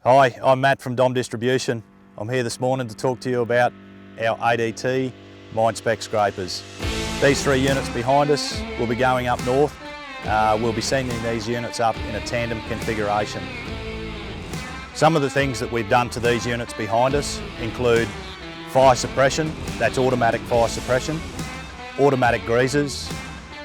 Hi, I'm Matt from Dom Distribution. I'm here this morning to talk to you about our ADT mine spec scrapers. These three units behind us will be going up north. We'll be sending these units up in a tandem configuration. Some of the things that we've done to these units behind us include fire suppression, that's automatic fire suppression, automatic greasers,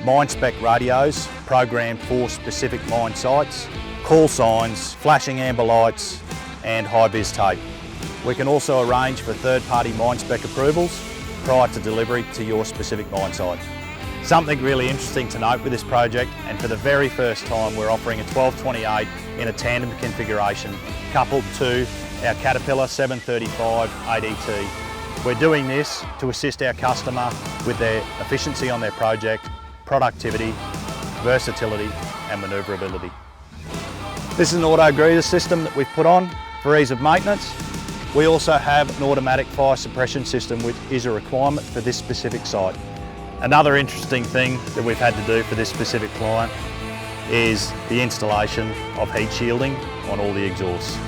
mine spec radios programmed for specific mine sites, call signs, flashing amber lights and high-vis tape. We can also arrange for third-party mine spec approvals prior to delivery to your specific mine site. Something really interesting to note with this project, and for the very first time we're offering a 1228 in a tandem configuration coupled to our Caterpillar 735 ADT. We're doing this to assist our customer with their efficiency on their project, productivity, versatility and manoeuvrability. This is an auto greaser system that we've put on for ease of maintenance. We also have an automatic fire suppression system which is a requirement for this specific site. Another interesting thing that we've had to do for this specific client is the installation of heat shielding on all the exhausts.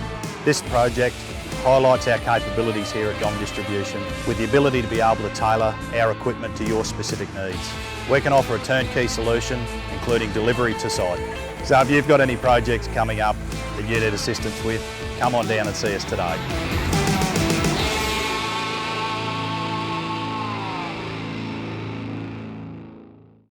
This project highlights our capabilities here at Dom Distribution with the ability to be able to tailor our equipment to your specific needs. We can offer a turnkey solution including delivery to site. So if you've got any projects coming up that you need assistance with, come on down and see us today.